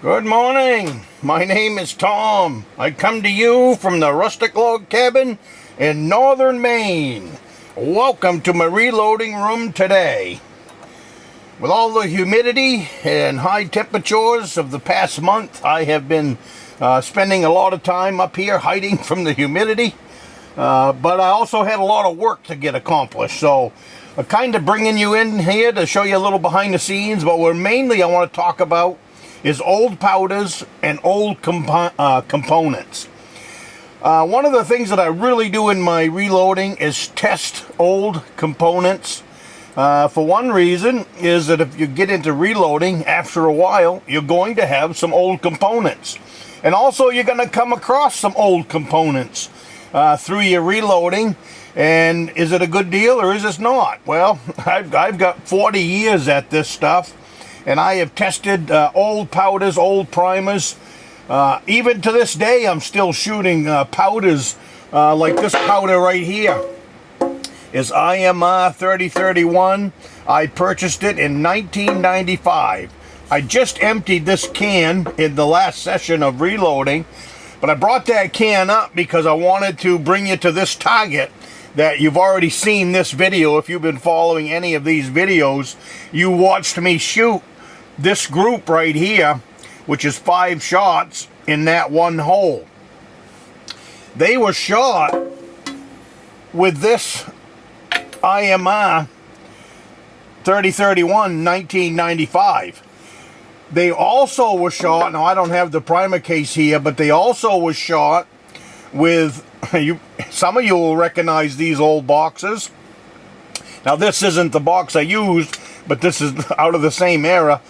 Good morning. My name is Tom. I come to you from the Rustic log cabin in Northern Maine. Welcome to my reloading room today. With all the humidity and high temperatures of the past month, I have been spending a lot of time up here hiding from the humidity. But I also had a lot of work to get accomplished. So I'm kind of bringing you in here to show you a little behind the scenes. But what mainly I want to talk about is old powders and old components. One of the things that I really do in my reloading is test old components. For one reason is that if you get into reloading, after a while, you're going to have some old components. And also you're going to come across some old components through your reloading. And is it a good deal or is it not? Well, I've got 40 years at this stuff. And I have tested old powders, old primers. Even to this day, I'm still shooting powders like this powder right here. Is IMR 3031. I purchased it in 1995. I just emptied this can in the last session of reloading. But I brought that can up because I wanted to bring you to this target that you've already seen this video. If you've been following any of these videos, you watched me shoot this group right here, which is 5 shots in that one hole. They were shot with this IMR 3031 1995. They also were shot, now I don't have the primer case here, but they also were shot with, some of you will recognize these old boxes. Now this isn't the box I used, but this is out of the same era.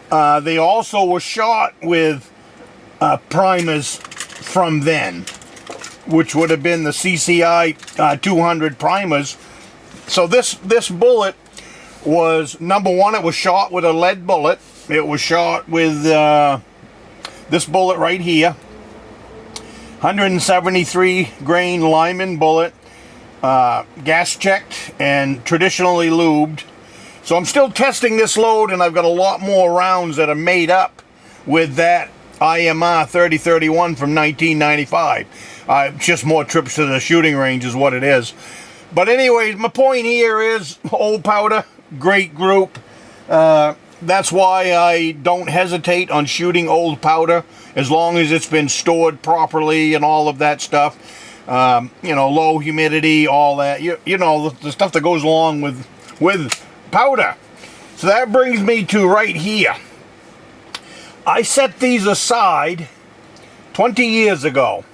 They also were shot with primers from then, which would have been the CCI 200 primers. So this bullet was, number one, it was shot with a lead bullet. It was shot with this bullet right here, 173 grain Lyman bullet, gas checked and traditionally lubed. So I'm still testing this load, and I've got a lot more rounds that are made up with that IMR 3031 from 1995. Just more trips to the shooting range is what it is. But anyways, my point here is old powder, great group. That's why I don't hesitate on shooting old powder as long as it's been stored properly and all of that stuff. You know, low humidity, all that. You know, the stuff that goes along with powder. So that brings me to right here. I set these aside 20 years ago.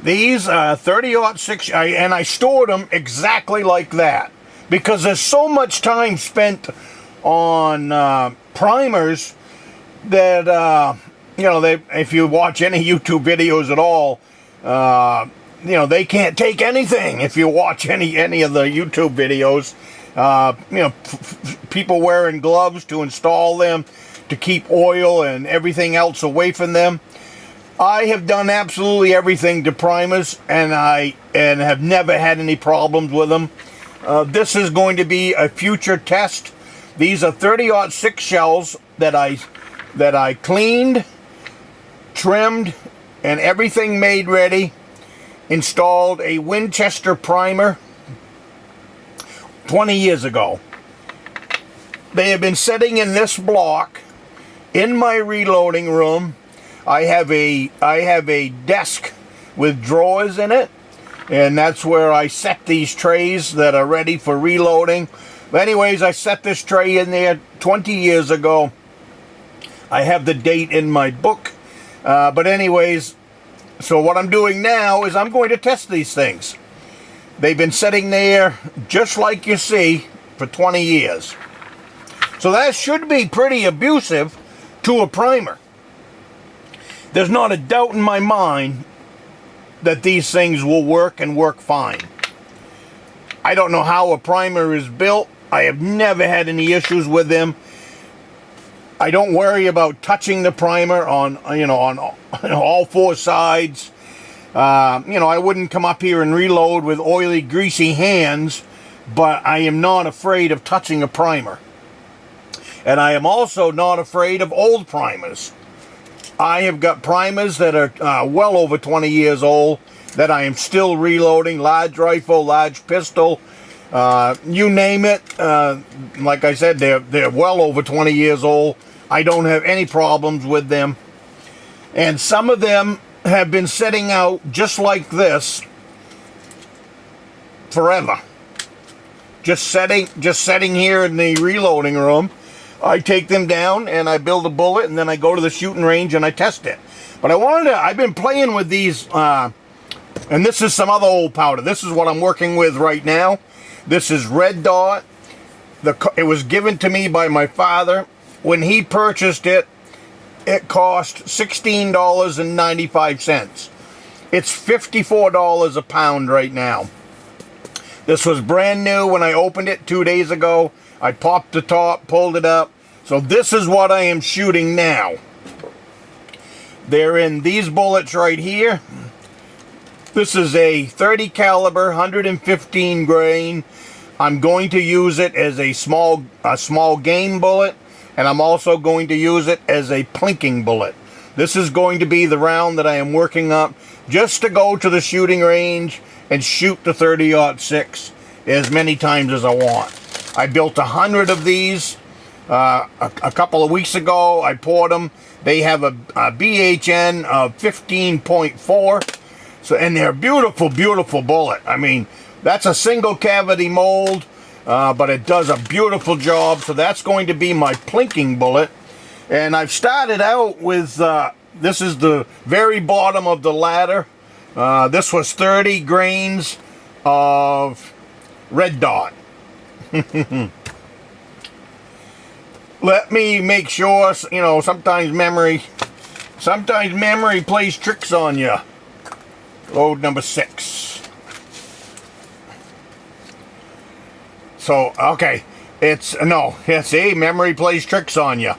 These 30-06, and I stored them exactly like that because there's so much time spent on primers that you know, if you watch any YouTube videos at all, you know, they can't take anything if you watch any of the YouTube videos. You know, people wearing gloves to install them, to keep oil and everything else away from them. I have done absolutely everything to primers, and have never had any problems with them. This is going to be a future test. These are 30-06 shells that I cleaned, trimmed, and everything made ready. Installed a Winchester primer 20 years ago. They have been sitting in this block in my reloading room. I have a desk with drawers in it, and that's where I set these trays that are ready for reloading. But anyways, I set this tray in there 20 years ago. I have the date in my book. But anyways, so what I'm doing now is I'm going to test these things. They've been sitting there just like you see for 20 years. So that should be pretty abusive to a primer. There's not a doubt in my mind that these things will work and work fine. I don't know how a primer is built. I have never had any issues with them. I don't worry about touching the primer on, you know, on all 4 sides. You know, I wouldn't come up here and reload with oily, greasy hands, but I am not afraid of touching a primer. And I am also not afraid of old primers. I have got primers that are well over 20 years old that I am still reloading. Large rifle, large pistol, you name it. Like I said, they're well over 20 years old. I don't have any problems with them. And some of them have been sitting out just like this forever. Just sitting here in the reloading room. I take them down and I build a bullet, and then I go to the shooting range and I test it. But I've been playing with these, and this is some other old powder. This is what I'm working with right now. This is Red Dot. It was given to me by my father. When he purchased it, it cost $16.95. It's $54 a pound right now. This was brand new when I opened it 2 days ago. I popped the top, pulled it up. So this is what I am shooting now. They're in these bullets right here. This is a 30 caliber, 115 grain. I'm going to use it as a small game bullet, and I'm also going to use it as a plinking bullet. This is going to be the round that I am working up just to go to the shooting range and shoot the 30-06 as many times as I want. I built 100 of these a couple of weeks ago. I poured them. They have a BHN of 15.4. So, and they're beautiful, beautiful bullet. I mean, that's a single cavity mold, but it does a beautiful job. So that's going to be my plinking bullet. And I've started out with, this is the very bottom of the ladder. This was 30 grains of Red Dot. Let me make sure, you know, sometimes memory plays tricks on you. Load number 6. So, okay, see, memory plays tricks on you.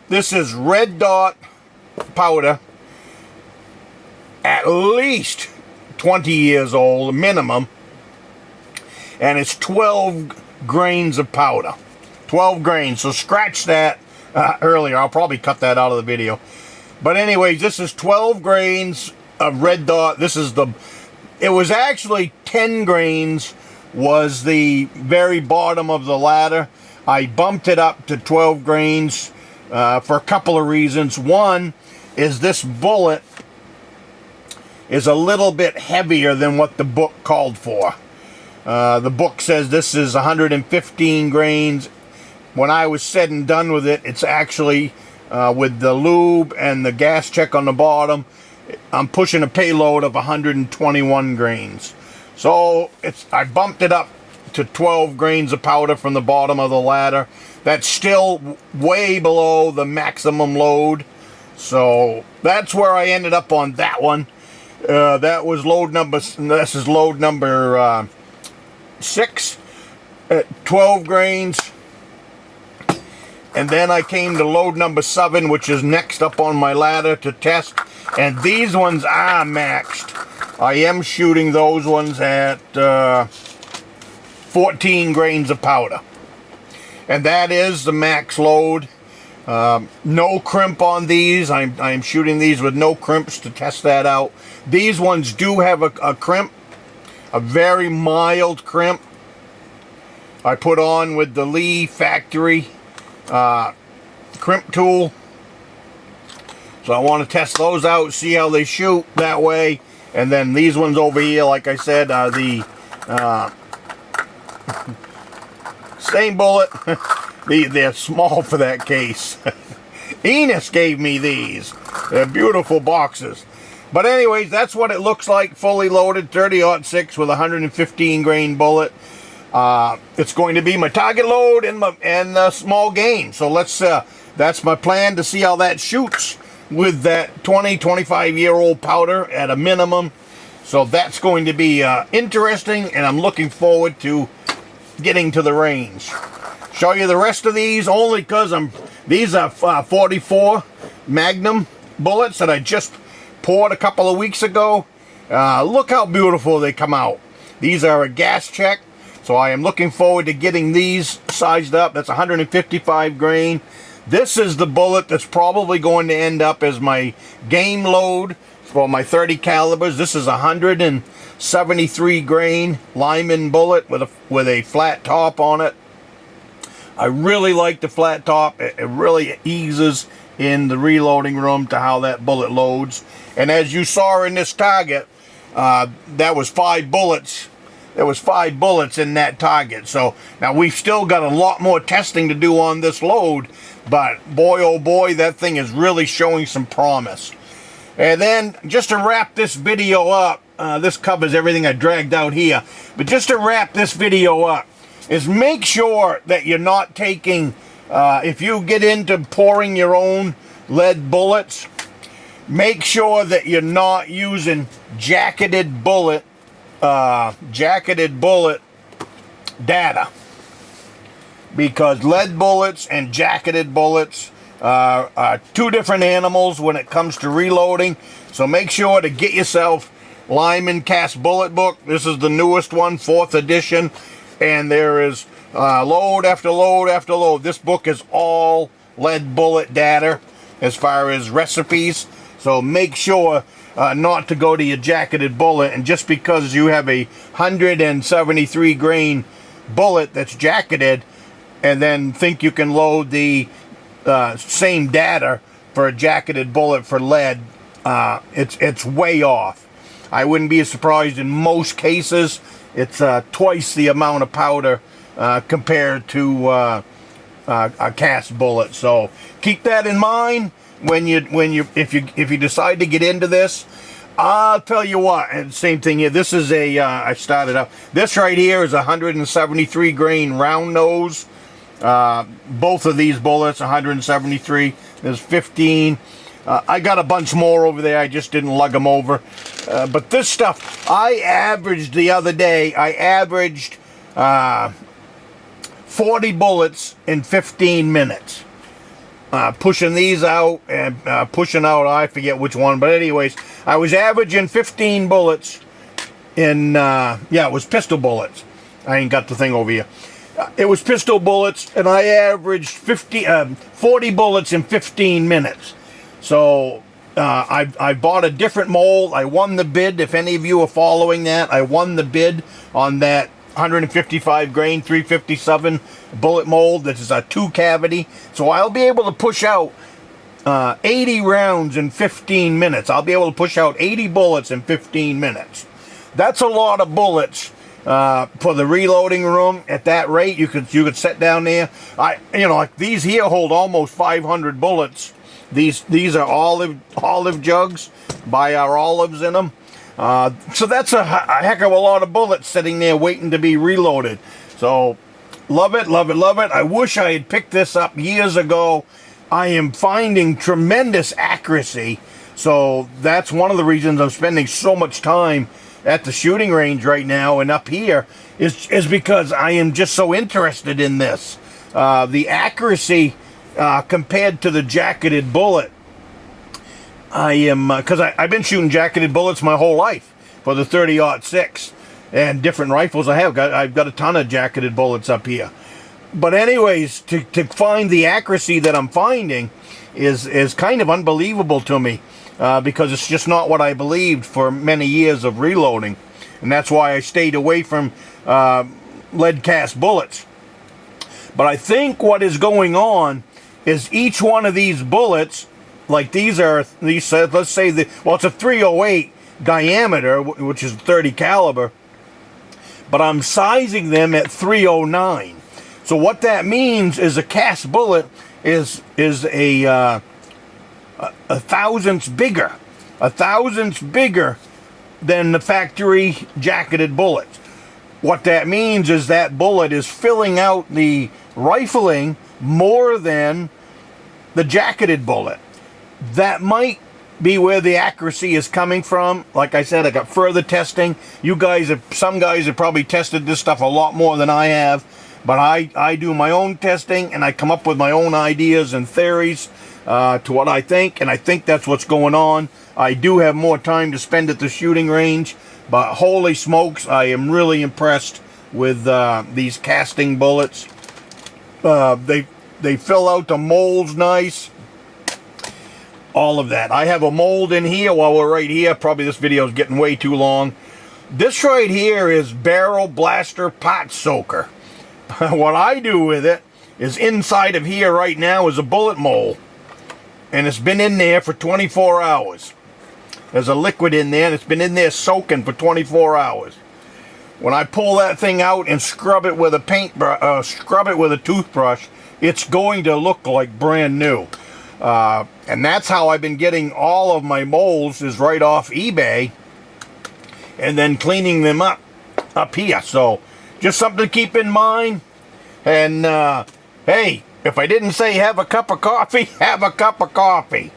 This is Red Dot powder, at least 20 years old, minimum, and it's 12 grains of powder. 12 grains, so scratch that earlier. I'll probably cut that out of the video. But anyways, this is 12 grains of Red Dot. It was actually 10 grains was the very bottom of the ladder. I bumped it up to 12 grains for a couple of reasons. One is this bullet is a little bit heavier than what the book called for. The book says this is 115 grains. When I was said and done with it, it's actually, with the lube and the gas check on the bottom, I'm pushing a payload of 121 grains. So I bumped it up to 12 grains of powder from the bottom of the ladder. That's still way below the maximum load. So that's where I ended up on that one. That was this is load number 6 at 12 grains. And then I came to load number 7, which is next up on my ladder to test. And these ones are maxed. I am shooting those ones at 14 grains of powder. And that is the max load. No crimp on these. I'm shooting these with no crimps to test that out. These ones do have a crimp. A very mild crimp. I put on with the Lee factory crimp tool. So I want to test those out, see how they shoot that way. And then these ones over here, like I said, are the same bullet. They're small for that case. Enos gave me these. They're beautiful boxes. But anyways, that's what it looks like, fully loaded, 30-06 with a 115 grain bullet. It's going to be my target load and the small game. So that's my plan to see how that shoots with that 25-year-old powder at a minimum. So that's going to be interesting, and I'm looking forward to getting to the range. Show you the rest of these only because these are 44 Magnum bullets that I just poured a couple of weeks ago. Look how beautiful they come out. These are a gas check. So I am looking forward to getting these sized up. That's 155 grain. This is the bullet that's probably going to end up as my game load for my 30 calibers. This is 173 grain Lyman bullet with a flat top on it. I really like the flat top. It really eases in the reloading room to how that bullet loads. And as you saw in this target, that was 5 bullets. There was 5 bullets in that target. So now we've still got a lot more testing to do on this load, but boy oh boy, that thing is really showing some promise. And then just to wrap this video up, this covers everything I dragged out here, but just to wrap this video up, is make sure that you're not taking, if you get into pouring your own lead bullets, make sure that you're not using jacketed bullet data, because lead bullets and jacketed bullets are 2 different animals when it comes to reloading. So make sure to get yourself Lyman Cast Bullet Book. This is the newest one, 4th edition, and there is load after load after load. This book is all lead bullet data as far as recipes. So make sure not to go to your jacketed bullet, and just because you have a 173 grain bullet that's jacketed, and then think you can load the same data for a jacketed bullet for lead, it's way off. I wouldn't be surprised in most cases. It's twice the amount of powder compared to a cast bullet. So keep that in mind if you decide to get into this. I'll tell you what, and same thing here. This is a I started up. This right here is 173 grain round nose. Both of these bullets 173. There's 15. I got a bunch more over there. I just didn't lug them over. But this stuff, I averaged the other day. I averaged 40 bullets in 15 minutes. Pushing these out and pushing out, I forget which one, but anyways, I was averaging 15 bullets in, yeah, it was pistol bullets. I ain't got the thing over here. It was pistol bullets, and I averaged 40 bullets in 15 minutes. So I bought a different mold. I won the bid. If any of you are following that, I won the bid on that 155 grain 357 bullet mold. This is a 2 cavity, so I'll be able to push out 80 rounds in 15 minutes. I'll be able to push out 80 bullets in 15 minutes. That's a lot of bullets for the reloading room. At that rate, you could sit down there. Like these here hold almost 500 bullets. These are olive jugs, buy our olives in them. So that's a heck of a lot of bullets sitting there waiting to be reloaded. So love it, love it, love it. I wish I had picked this up years ago. I am finding tremendous accuracy. So that's one of the reasons I'm spending so much time at the shooting range right now and up here is because I am just so interested in this. The accuracy compared to the jacketed bullet. I am, because I've been shooting jacketed bullets my whole life for the 30-06 and different rifles I have. I've got a ton of jacketed bullets up here. But anyways, to find the accuracy that I'm finding is kind of unbelievable to me because it's just not what I believed for many years of reloading. And that's why I stayed away from lead cast bullets. But I think what is going on is each one of these bullets, like let's say it's a 308 diameter, which is 30 caliber, but I'm sizing them at 309. So what that means is a cast bullet is a thousandth bigger, than the factory jacketed bullet. What that means is that bullet is filling out the rifling more than the jacketed bullet. That might be where the accuracy is coming from. Like I said, I got further testing. Some guys have probably tested this stuff a lot more than I have, but I do my own testing and I come up with my own ideas and theories to what I think, and I think that's what's going on. I do have more time to spend at the shooting range, but holy smokes, I am really impressed with these casting bullets. They fill out the molds nice. All of that. I have a mold in here while we're right here. Probably this video is getting way too long. This right here is Barrel Blaster Pot Soaker. What I do with it is inside of here right now is a bullet mold. And it's been in there for 24 hours. There's a liquid in there and it's been in there soaking for 24 hours. When I pull that thing out and scrub it with a scrub it with a toothbrush, it's going to look like brand new. And that's how I've been getting all of my molds, is right off eBay and then cleaning them up here. So just something to keep in mind. And hey, if I didn't say have a cup of coffee, have a cup of coffee.